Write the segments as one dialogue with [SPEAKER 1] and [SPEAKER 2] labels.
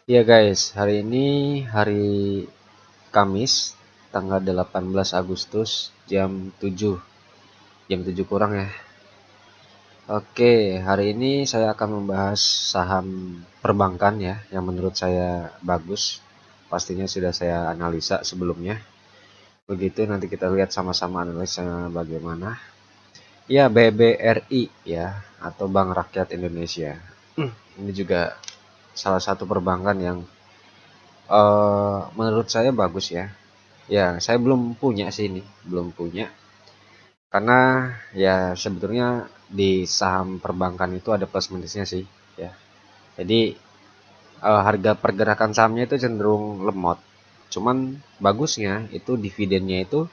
[SPEAKER 1] Ya guys, hari ini hari Kamis, tanggal 18 Agustus jam 7 kurang ya. Oke, hari ini saya akan membahas saham perbankan ya, yang menurut saya bagus. Pastinya sudah saya analisa sebelumnya. Begitu nanti kita lihat sama-sama analisanya bagaimana. Ya, BBRI ya, atau Bank Rakyat Indonesia. Ini juga salah satu perbankan yang menurut saya bagus ya. Ya, saya belum punya sih ini, belum punya. Karena ya sebetulnya di saham perbankan itu ada plus minusnya sih, ya. Jadi harga pergerakan sahamnya itu cenderung lemot. Cuman bagusnya itu dividennya itu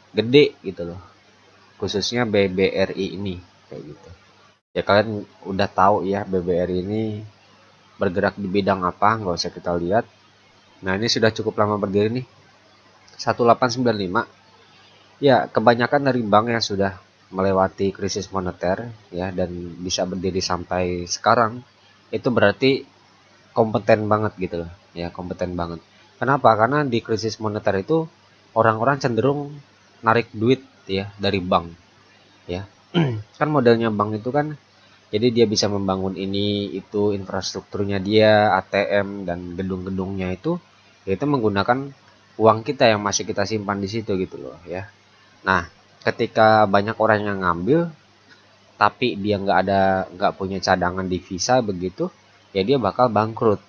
[SPEAKER 1] gede gitu loh. Khususnya BBRI ini kayak gitu. Ya kalian udah tahu ya BBRI ini bergerak di bidang apa, nggak usah kita lihat. Nah, ini sudah cukup lama berdiri nih. 1895. Ya, kebanyakan dari bank yang sudah melewati krisis moneter ya dan bisa berdiri sampai sekarang itu berarti kompeten banget gitu loh. Ya, kompeten banget. Kenapa? Karena di krisis moneter itu orang-orang cenderung narik duit ya dari bank ya. Kan modelnya bank itu kan jadi dia bisa membangun ini itu infrastrukturnya dia, ATM dan gedung-gedungnya itu menggunakan uang kita yang masih kita simpan di situ gitu loh ya. Nah, ketika banyak orang yang ngambil, tapi dia nggak punya cadangan devisa begitu, ya dia bakal bangkrut.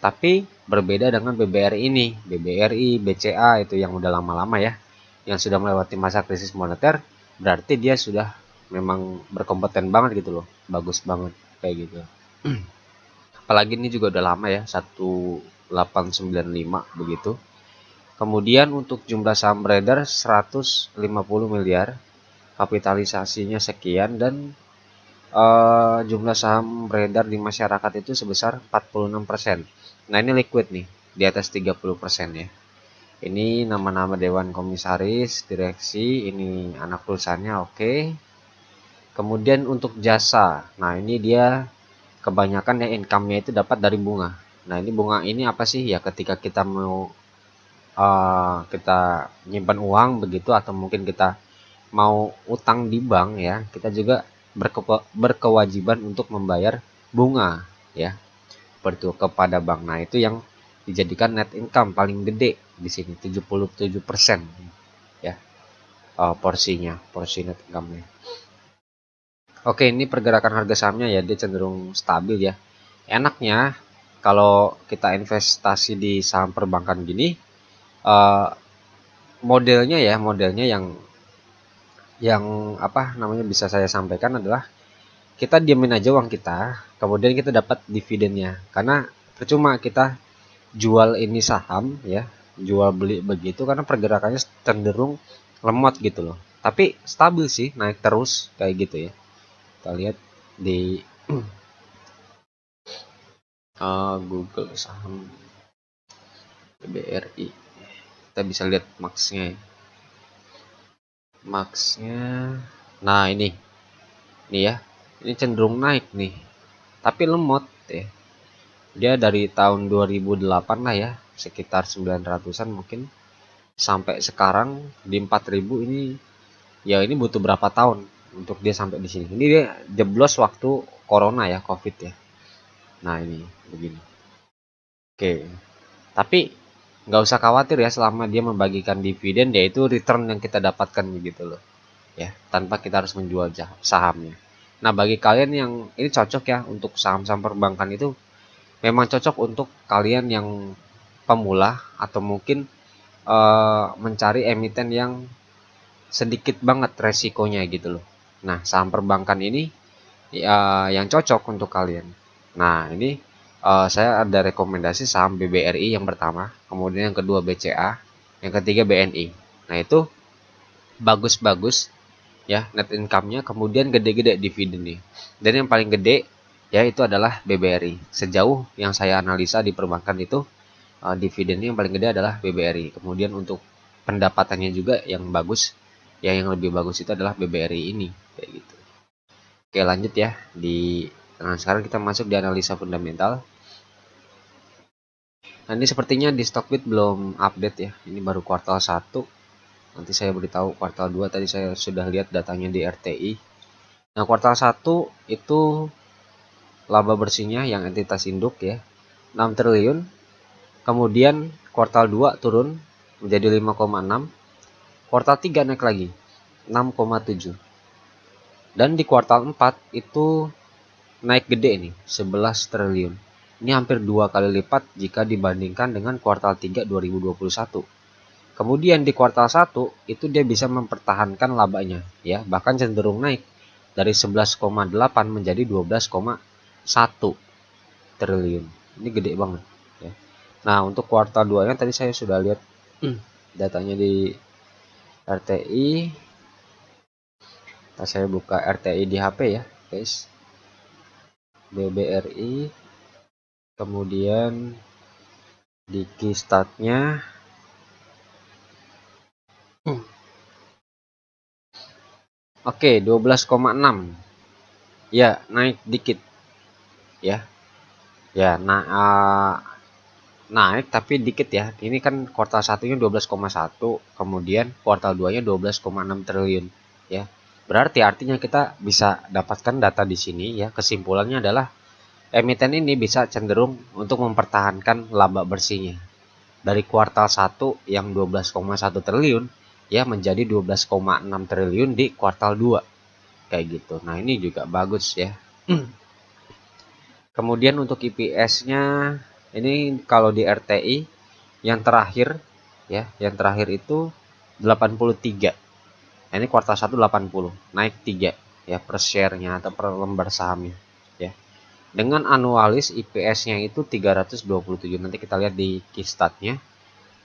[SPEAKER 1] Tapi berbeda dengan BBRI ini, BBRI, BCA itu yang udah lama-lama ya, yang sudah melewati masa krisis moneter, berarti dia sudah memang berkompeten banget gitu loh, bagus banget kayak gitu. Apalagi ini juga udah lama ya, 1895 begitu. Kemudian untuk jumlah saham beredar 150 miliar, kapitalisasinya sekian dan jumlah saham beredar di masyarakat itu sebesar 46%. Nah, ini liquid nih, di atas 30% ya. Ini nama-nama dewan komisaris, direksi, ini anak perusahaannya oke. Kemudian untuk jasa. Nah, ini dia kebanyakan ya income-nya itu dapat dari bunga. Nah, ini bunga ini apa sih? Ya ketika kita mau kita nyimpan uang begitu atau mungkin kita mau utang di bank ya, kita juga berkewajiban untuk membayar bunga ya, seperti itu kepada bank. Nah, itu yang dijadikan net income paling gede di sini 77% ya, porsinya, porsi net income-nya. Oke, ini pergerakan harga sahamnya ya dia cenderung stabil ya. Enaknya kalau kita investasi di saham perbankan gini, eh, modelnya yang apa namanya bisa saya sampaikan adalah kita diamin aja uang kita, kemudian kita dapat dividennya. Karena percuma kita jual ini saham ya, jual beli begitu karena pergerakannya cenderung lemot gitu loh. Tapi stabil sih, naik terus kayak gitu ya. Kita lihat di Google saham BRI. Kita bisa lihat maxnya ya. Maxnya, nah ini ya, ini cenderung naik nih, tapi lemot ya. Dia dari tahun 2008 lah ya, sekitar 900-an mungkin sampai sekarang di 4000 ini. Ya ini butuh berapa tahun untuk dia sampai di sini. Ini dia jeblos waktu corona ya, Covid ya. Nah, ini begini. Oke. Tapi nggak usah khawatir ya selama dia membagikan dividen yaitu return yang kita dapatkan begitu loh. Ya, tanpa kita harus menjual sahamnya. Nah, bagi kalian yang ini cocok ya untuk saham-saham perbankan itu memang cocok untuk kalian yang pemula atau mungkin mencari emiten yang sedikit banget resikonya gitu loh. Nah, saham perbankan ini ya, yang cocok untuk kalian. Nah, ini saya ada rekomendasi saham BBRI yang pertama, kemudian yang kedua BCA, yang ketiga BNI. Nah, itu bagus-bagus ya net income-nya, kemudian gede-gede dividennya. Dan yang paling gede ya itu adalah BBRI. Sejauh yang saya analisa di perbankan itu dividennya yang paling gede adalah BBRI. Kemudian untuk pendapatannya juga yang bagus, ya yang lebih bagus itu adalah BBRI ini kayak gitu. Oke, lanjut ya. Nah, sekarang kita masuk di analisa fundamental. Nah, ini sepertinya di Stockbit belum update ya. Ini baru kuartal 1. Nanti saya beritahu kuartal 2. Tadi saya sudah lihat datanya di RTI. Nah, kuartal 1 itu laba bersihnya yang entitas induk ya 6 triliun. Kemudian kuartal 2 turun menjadi 5,6. Kuartal 3 naik lagi 6,7. Dan di kuartal 4 itu naik gede nih 11 triliun. Ini hampir 2 kali lipat jika dibandingkan dengan kuartal 3 2021. Kemudian di kuartal 1 itu dia bisa mempertahankan labanya ya, bahkan cenderung naik dari 11,8 menjadi 12,1 triliun. Ini gede banget ya. Nah, untuk kuartal 2-nya tadi saya sudah lihat datanya di RTI. Nah, saya buka RTI di HP ya, guys. BBRI. Kemudian di Q-Statnya oke, 12,6. Ya, naik dikit. Ya. Ya, naik tapi dikit ya. Ini kan kuartal 1-nya 12,1, kemudian kuartal 2-nya 12,6 triliun ya. Berarti artinya kita bisa dapatkan data di sini ya. Kesimpulannya adalah emiten ini bisa cenderung untuk mempertahankan laba bersihnya. Dari kuartal 1 yang 12,1 triliun ya menjadi 12,6 triliun di kuartal 2. Kayak gitu. Nah, ini juga bagus ya. Kemudian untuk EPS-nya ini kalau di RTI yang terakhir ya, yang terakhir itu 83. Nah, ini kuartal 1 80, naik 3 ya per share-nya atau per lembar sahamnya ya. Dengan anualis IPS-nya itu 327. Nanti kita lihat di Q-Stat-nya.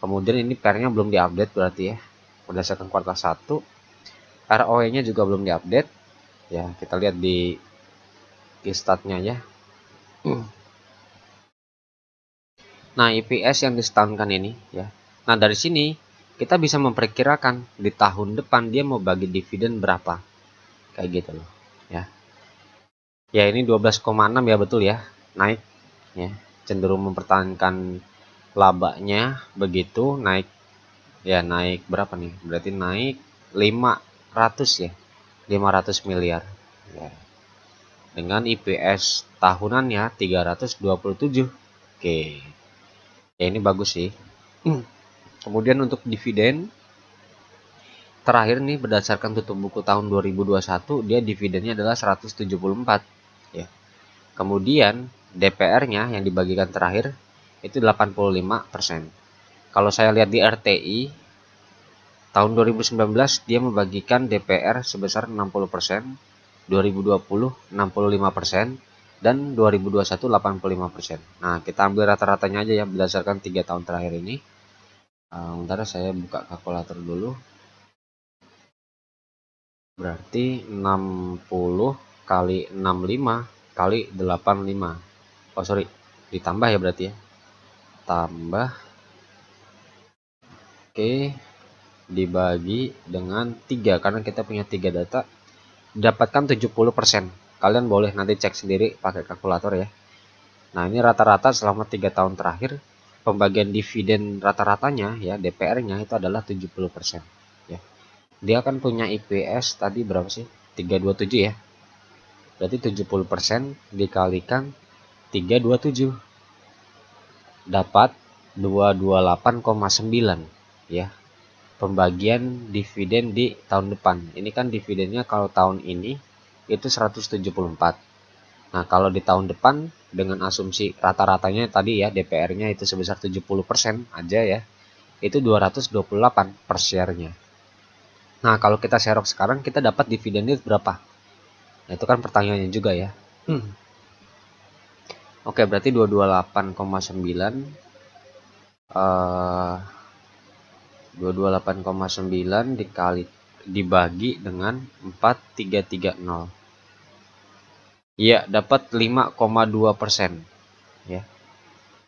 [SPEAKER 1] Kemudian ini PR-nya belum diupdate berarti ya. Berdasarkan kuartal 1. ROE-nya juga belum diupdate. Ya, kita lihat di Q-Stat-nya ya. Nah, IPS yang disetahunkan ini ya. Nah, dari sini kita bisa memperkirakan di tahun depan dia mau bagi dividen berapa. Kayak gitu loh, ya. Ya, ini 12,6 ya, betul ya. Naik ya. Cenderung mempertahankan labanya begitu, naik ya, naik berapa nih? Berarti naik 500 ya. 500 miliar. Ya. Dengan IPS tahunannya 327. Oke. Ya, ini bagus sih. Kemudian untuk dividen terakhir nih berdasarkan tutup buku tahun 2021 dia dividennya adalah 174 ya. Kemudian DPR-nya yang dibagikan terakhir itu 85%. Kalau saya lihat di RTI tahun 2019 dia membagikan DPR sebesar 60%, 2020 65%, dan 2021 85%. Nah, kita ambil rata-ratanya aja ya berdasarkan 3 tahun terakhir ini. Bentar saya buka kalkulator dulu. Berarti 60 kali 65 kali 85. Oh, sorry. Ditambah ya berarti ya. Tambah. Oke. Dibagi dengan 3. Karena kita punya 3 data. Dapatkan 70%. Kalian boleh nanti cek sendiri pakai kalkulator ya. Nah, ini rata-rata selama 3 tahun terakhir. Pembagian dividen rata-ratanya ya, DPR-nya itu adalah 70%. Ya. Dia kan punya IPS tadi berapa sih? 327 ya. Berarti 70% dikalikan 327 dapat 228,9 ya. Pembagian dividen di tahun depan. Ini kan dividennya kalau tahun ini itu 174. Nah, kalau di tahun depan dengan asumsi rata-ratanya tadi ya DPR-nya itu sebesar 70% aja ya. Itu 228 per share-nya. Nah, kalau kita serok sekarang kita dapat dividennya berapa? Nah, itu kan pertanyaannya juga ya. Oke, berarti 228,9 dikali dibagi dengan 4330. Iya, dapat 5,2% ya.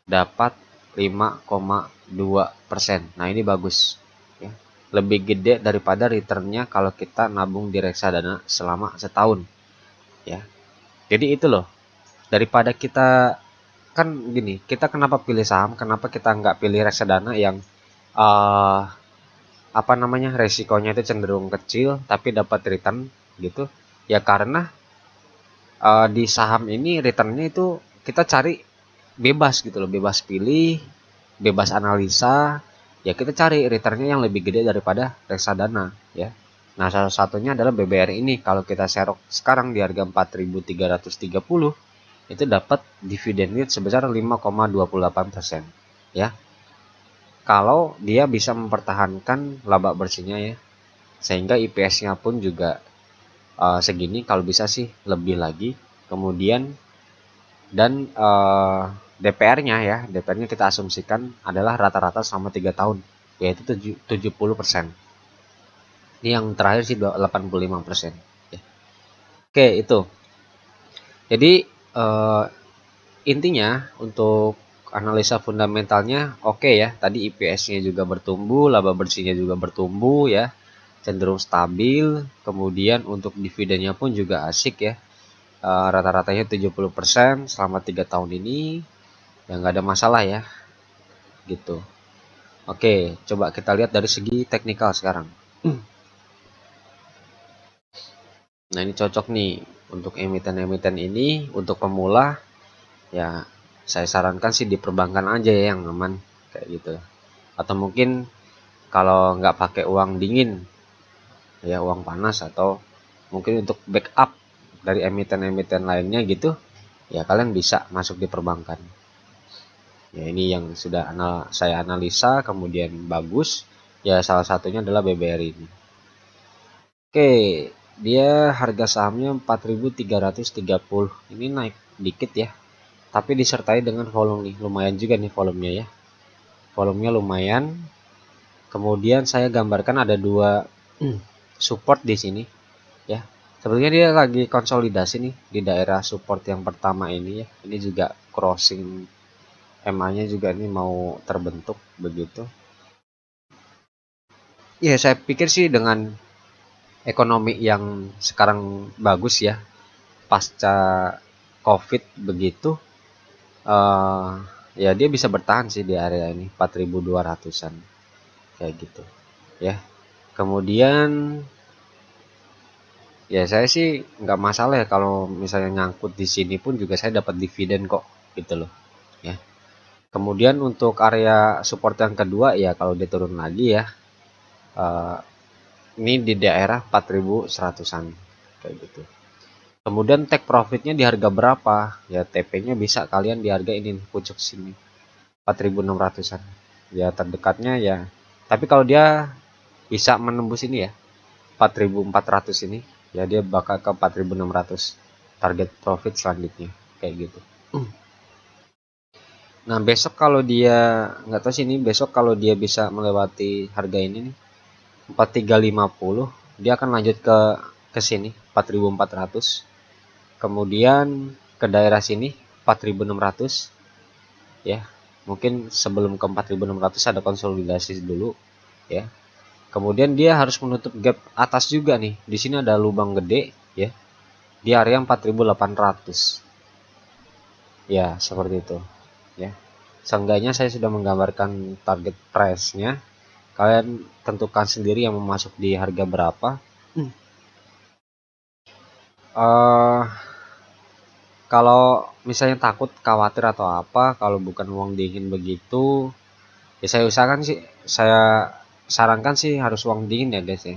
[SPEAKER 1] Dapat 5,2%. Nah, ini bagus ya. Lebih gede daripada returnnya kalau kita nabung di reksadana selama setahun ya. Jadi itu loh. Daripada kita kan gini, kita kenapa pilih saham, kenapa kita nggak pilih reksadana yang apa namanya, resikonya itu cenderung kecil tapi dapat return gitu ya, karena di saham ini returnnya itu kita cari bebas gitu loh, bebas pilih, bebas analisa, ya kita cari returnnya yang lebih gede daripada reksadana ya. Nah, salah satunya adalah BBR ini. Kalau kita serok sekarang di harga 4.330, itu dapat dividen yield sebesar 5,28% ya. Kalau dia bisa mempertahankan laba bersihnya ya, sehingga IPS-nya pun juga segini, kalau bisa sih lebih lagi. Kemudian dan DPR-nya ya, DPR-nya kita asumsikan adalah rata-rata selama 3 tahun, yaitu 70%. Ini yang terakhir sih 85%. Ya. Oke, itu. Jadi intinya untuk analisa fundamentalnya oke ya. Tadi IPS-nya juga bertumbuh, laba bersihnya juga bertumbuh ya, cenderung stabil. Kemudian untuk dividennya pun juga asik ya. Rata-ratanya 70% selama 3 tahun ini, ya nggak ada masalah ya gitu. Oke, coba kita lihat dari segi teknikal sekarang. Nah, ini cocok nih untuk emiten-emiten ini. Untuk pemula ya saya sarankan sih di perbankan aja ya, yang aman kayak gitu. Atau mungkin kalau nggak pakai uang dingin ya, uang panas, atau mungkin untuk backup dari emiten-emiten lainnya gitu ya, kalian bisa masuk di perbankan. Ya, ini yang sudah saya analisa kemudian bagus ya, salah satunya adalah BBR ini. Oke, dia harga sahamnya 4.330, ini naik dikit ya, tapi disertai dengan volume nih, lumayan juga nih volumenya ya, volumenya lumayan. Kemudian saya gambarkan ada dua support di sini ya. Sebetulnya dia lagi konsolidasi nih di daerah support yang pertama ini ya. Ini juga crossing MA-nya juga ini mau terbentuk begitu. Ya, saya pikir sih dengan ekonomi yang sekarang bagus ya, pasca COVID begitu, uh, ya dia bisa bertahan sih di area ini 4.200-an kayak gitu ya. Kemudian ya saya sih nggak masalah ya kalau misalnya nyangkut di sini pun juga saya dapat dividen kok gitu loh ya. Kemudian untuk area support yang kedua ya, kalau dia turun lagi ya, uh, ini di daerah 4.100-an kayak gitu. Kemudian take profitnya di harga berapa ya, TP-nya bisa kalian di harga ini pucuk sini 4.600-an ya, terdekatnya ya. Tapi kalau dia bisa menembus ini ya 4.400 ini ya, dia bakal ke 4.600 target profit selanjutnya kayak gitu. Nah, besok kalau dia nggak tahu sih, ini besok kalau dia bisa melewati harga ini nih 4.350, dia akan lanjut ke sini 4.400, kemudian ke daerah sini 4.600 ya. Mungkin sebelum ke 4.600 ada konsolidasi dulu ya. Kemudian dia harus menutup gap atas juga nih. Di sini ada lubang gede ya, di area 4.800 ya, seperti itu ya. Seenggaknya saya sudah menggambarkan target price-nya. Kalian tentukan sendiri yang mau masuk di harga berapa. uh, Kalau misalnya takut, khawatir atau apa, kalau bukan uang dingin begitu, ya saya usahakan sih, saya sarankan sih harus uang dingin ya guys ya,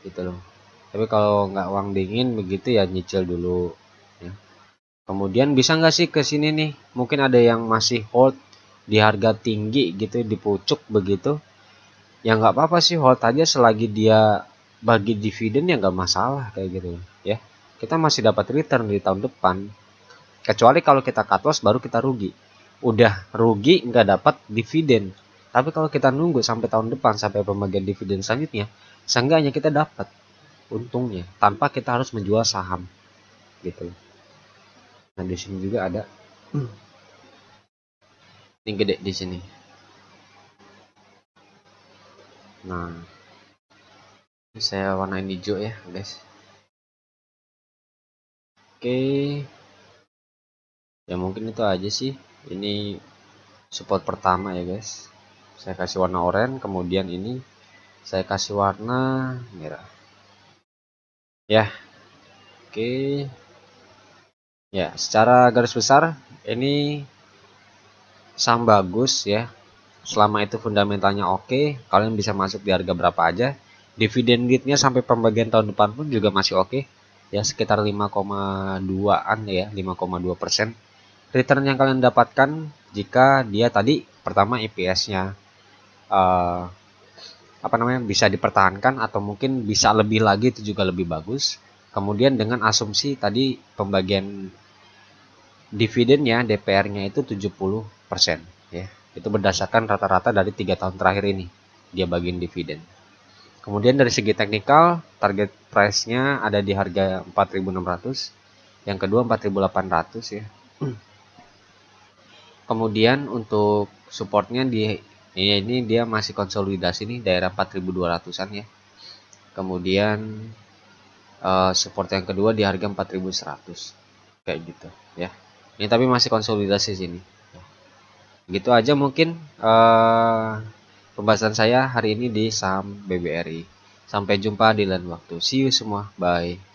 [SPEAKER 1] gitu loh. Tapi kalau nggak uang dingin begitu ya nyicil dulu ya. Kemudian bisa nggak sih ke sini nih, mungkin ada yang masih hold di harga tinggi gitu, di pucuk begitu, ya nggak apa-apa sih, hold aja selagi dia bagi dividen ya nggak masalah kayak gitu ya. Kita masih dapat return di tahun depan. Kecuali kalau kita cut loss baru kita rugi. Udah rugi nggak dapat dividen. Tapi kalau kita nunggu sampai tahun depan, sampai pembagian dividen selanjutnya, seenggaknya kita dapat untungnya tanpa kita harus menjual saham gitu. Nah, di sini juga ada ini gede di sini. Nah, ini saya warnain hijau ya guys. Oke, ya mungkin itu aja sih. Ini support pertama ya guys. Saya kasih warna oranye, kemudian ini saya kasih warna merah. Ya, oke. Ya, secara garis besar ini saham bagus ya. Selama itu fundamentalnya oke, kalian bisa masuk di harga berapa aja. Dividen yieldnya sampai pembagian tahun depan pun juga masih oke. Ya, sekitar 5,2-an ya, 5,2%. Return yang kalian dapatkan jika dia tadi pertama EPS-nya bisa dipertahankan atau mungkin bisa lebih lagi, itu juga lebih bagus. Kemudian dengan asumsi tadi pembagian dividennya DPR-nya itu 70% ya. Itu berdasarkan rata-rata dari 3 tahun terakhir ini dia bagiin dividen. Kemudian dari segi teknikal, target price-nya ada di harga 4.600, yang kedua 4.800 ya. Kemudian untuk supportnya ini dia masih konsolidasi nih daerah 4.200-an ya. Kemudian support yang kedua di harga 4.100 kayak gitu ya. Ini tapi masih konsolidasi sini. Gitu aja mungkin pembahasan saya hari ini di saham BBRI. Sampai jumpa di lain waktu. See you semua. Bye.